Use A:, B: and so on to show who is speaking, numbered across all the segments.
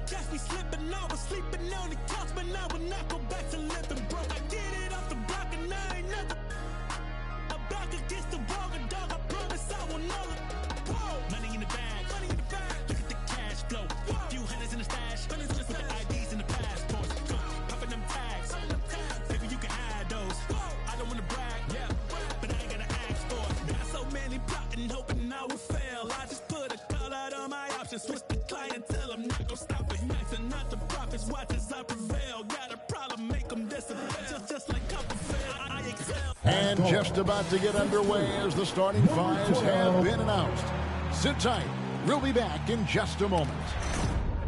A: Catch me slipping, I was sleeping on the couch, but I would not go back to living broke. I get it off the block and I ain't never back against the wall, and dog, I promise I will never. Whoa. Money in the bag, look at the cash flow. Whoa. Few hundreds in the stash, with the IDs and the passports. Popping them tags, baby, you can hide those. I don't wanna brag, but I ain't gotta ask for it. Got so many plotting, hoping I would fail. I just put a call out on my options, switch the clientele, I'm not gonna stop it. Maxing out the profits, watch as I prevail. Got a problem, make them disappear. Just like Copperfield, I excel.
B: And just about to get underway as the starting fives have been announced. Sit tight. We'll be back in just a moment.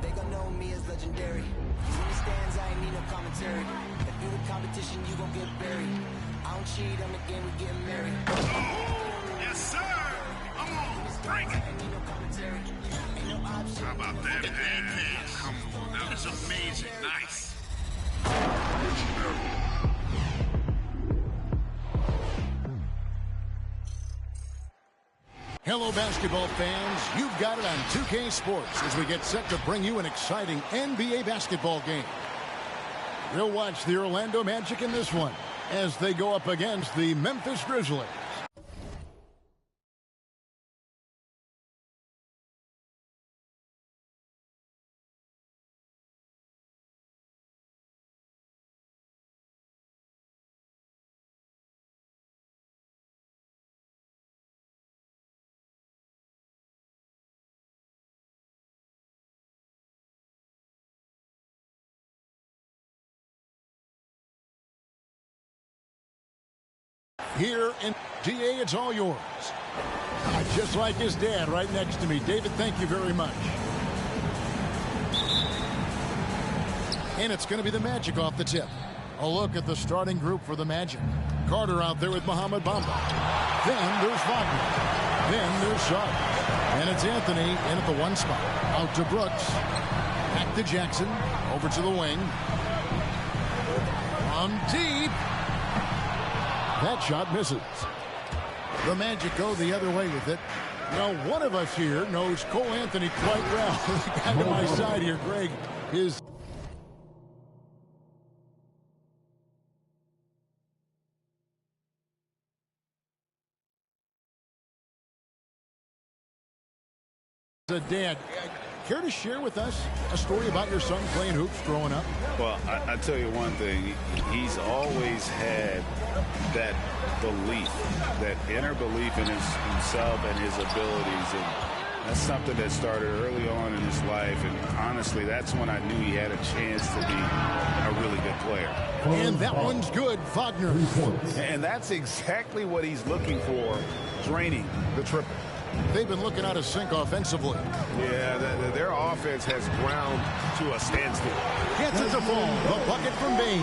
C: They gon' know me as legendary. You in the stands, I ain't need no commentary. If you the competition, you gon' get buried. I don't cheat on the game, we getting married.
D: Oh, yes, sir. Come on, break it. How about that pass? Come on, that was amazing. Nice.
B: Hello, basketball fans. You've got it on 2K Sports as we get set to bring you an exciting NBA basketball game. We'll watch the Orlando Magic in this one as they go up against the Memphis Grizzlies. Here in DA, it's all yours. Just like his dad right next to me. David, thank you very much. And it's going to be the Magic off the tip. A look at the starting group for the Magic. Carter out there with Mohamed Bamba. Then there's Wagner. Then there's Suggs. And it's Anthony in at the one spot. Out to Brooks. Back to Jackson. Over to the wing. From deep. That shot misses. The Magic go the other way with it. Now, one of us here knows Cole Anthony quite well. The guy to my side here, Greg, is... Dad, care to share with us a story about your son playing hoops growing up?
E: Well, I tell you one thing. He's always had that belief, that inner belief in himself and his abilities. And that's something that started early on in his life. And honestly, that's when I knew he had a chance to be a really good player.
B: And that one's good, Wagner.
E: And that's exactly what he's looking for, draining the triple.
B: They've been looking out of sync offensively.
D: Yeah, their offense has ground to a standstill.
B: Gets it to fall. The bucket from Bane.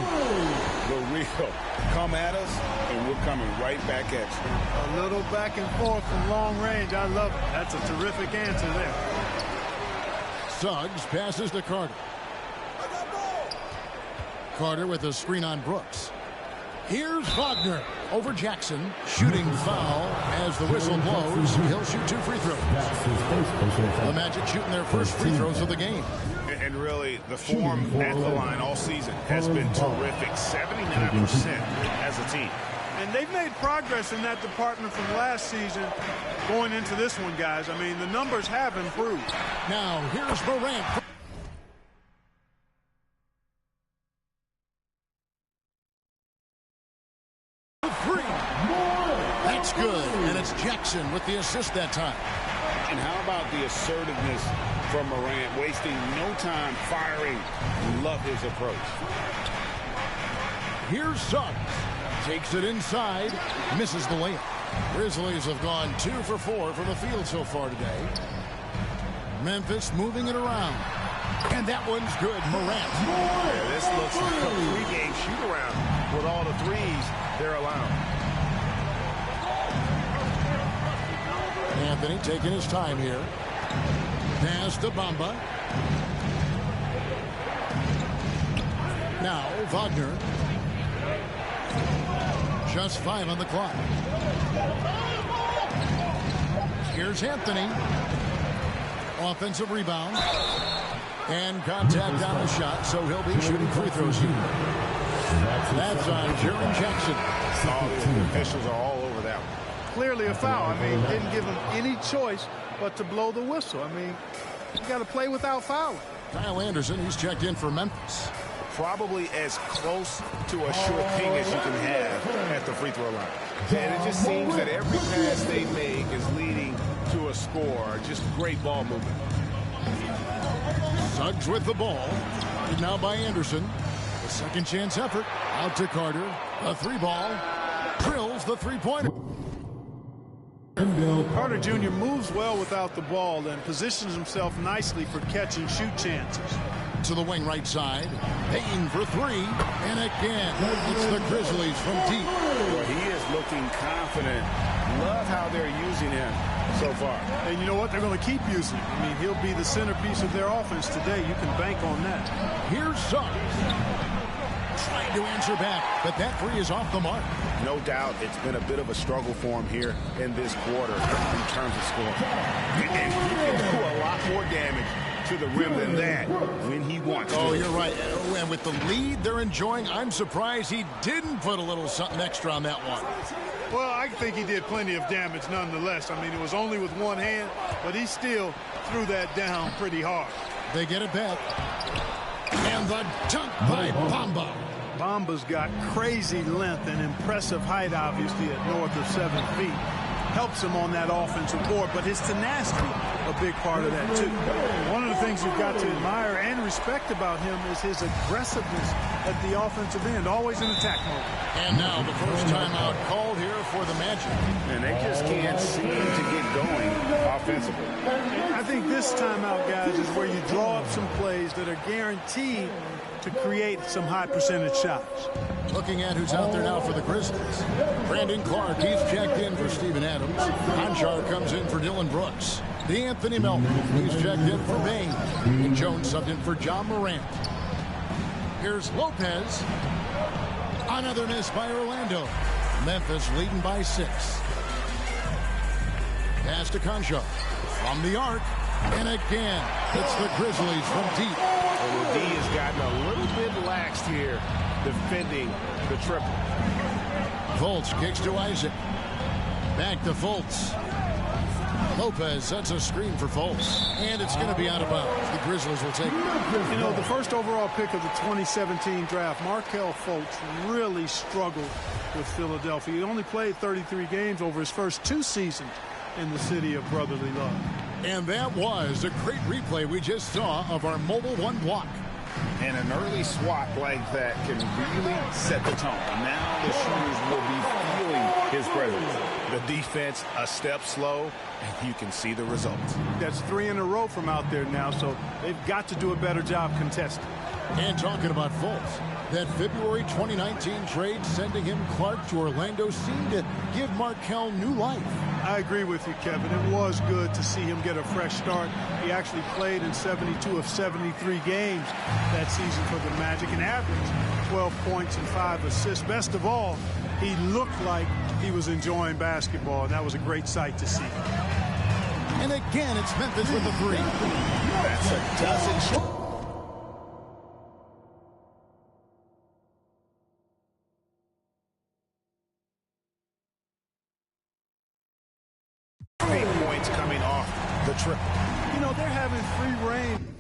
E: The real. Come at us, and we're coming right back at you.
F: A little back and forth from long range. I love it. That's a terrific answer there.
B: Suggs passes to Carter. Carter with a screen on Brooks. Here's Wagner over Jackson. Shooting foul as the whistle blows. He'll shoot 2 free throws. The Magic shooting their first free throws of the game.
D: And really, the form at the line all season has been terrific. 79% as a team.
F: And they've made progress in that department from last season going into this one, guys. I mean, the numbers have improved.
B: Now, here's Morant. That's good, and it's Jackson with the assist that time.
E: And how about the assertiveness from Morant, wasting no time firing? Love his approach.
B: Here's Suggs. Takes it inside, misses the layup. Grizzlies have gone 2 for 4 from the field so far today. Memphis moving it around. And that one's good, Morant.
D: Yeah, this looks like a three-game shoot-around with all the threes they're allowing.
B: Anthony taking his time here. Pass to Bamba. Now Wagner. Just 5 on the clock. Here's Anthony. Offensive rebound. And contact on the shot, so he'll be shooting free throws here. That's on Jaren Jackson.
D: The officials are all over that one.
F: Clearly a foul. I mean, didn't give him any choice but to blow the whistle. I mean, you got to play without fouling.
B: Kyle Anderson, he's checked in for Memphis.
D: Probably as close to a sure thing as you can have at the free throw line. And it just seems that every pass they make is leading to a score. Just great ball movement.
B: Suggs with the ball. And now by Anderson. The second chance effort. Out to Carter. A three ball. Drills the three-pointer.
F: Carter Jr. moves well without the ball and positions himself nicely for catch and shoot chances.
B: To the wing right side. Payne for three. And again, it's the Grizzlies from deep.
D: Well, he is looking confident. Love how they're using him so far.
F: And you know what? They're going to keep using him. I mean, he'll be the centerpiece of their offense today. You can bank on that.
B: Here's Suggs. Trying to answer back, but that three is off the mark.
D: No doubt it's been a bit of a struggle for him here in this quarter in terms of scoring. And he can do a lot more damage to the rim than that when he wants to.
B: Oh, you're right. And with the lead they're enjoying, I'm surprised he didn't put a little something extra on that one.
F: Well, I think he did plenty of damage nonetheless. I mean, it was only with one hand, but he still threw that down pretty hard.
B: They get it back. And the dunk by Bamba.
F: Bamba's got crazy length and impressive height, obviously, at north of 7 feet. Helps him on that offensive board, but his tenacity, a big part of that, too. One of the things you've got to admire and respect about him is his aggressiveness at the offensive end, always in attack mode.
B: And now the first timeout called here for the Magic.
D: And they just can't seem to get going offensively.
F: I think this timeout, guys, is where you draw up some plays that are guaranteed to create some high percentage shots.
B: Looking at who's out there now for the Grizzlies. Brandon Clark, he's checked in for Steven Adams. Conchar comes in for Dylan Brooks. D'Anthony Melton, he's checked in for Bain. And Jones subbed in for John Morant. Here's Lopez. Another miss by Orlando. Memphis leading by 6. Pass to Conchar. From the arc. And again, it's the Grizzlies from deep.
D: Well, D has gotten a little bit laxed here defending the triple.
B: Fultz kicks to Isaac. Back to Fultz. Lopez sets a screen for Fultz. And it's going to be out of bounds. The Grizzlies will take it.
F: You know, the first overall pick of the 2017 draft, Markelle Fultz really struggled with Philadelphia. He only played 33 games over his first 2 seasons in the city of brotherly love.
B: And that was a great replay we just saw of our Mobile One block.
D: And an early swat like that can really set the tone. Now the shooters will be feeling his presence. The defense a step slow, and you can see the results.
F: That's 3 in a row from out there now, so they've got to do a better job contesting.
B: And talking about Fultz, that February 2019 trade sending him Clark to Orlando seemed to give Markelle new life.
F: I agree with you, Kevin. It was good to see him get a fresh start. He actually played in 72 of 73 games that season for the Magic and averaged 12 points and 5 assists. Best of all, he looked like he was enjoying basketball, and that was a great sight to see.
B: And again, it's Memphis with the 3.
D: That's a dozen. Points coming off the triple.
F: You know, they're having free reign.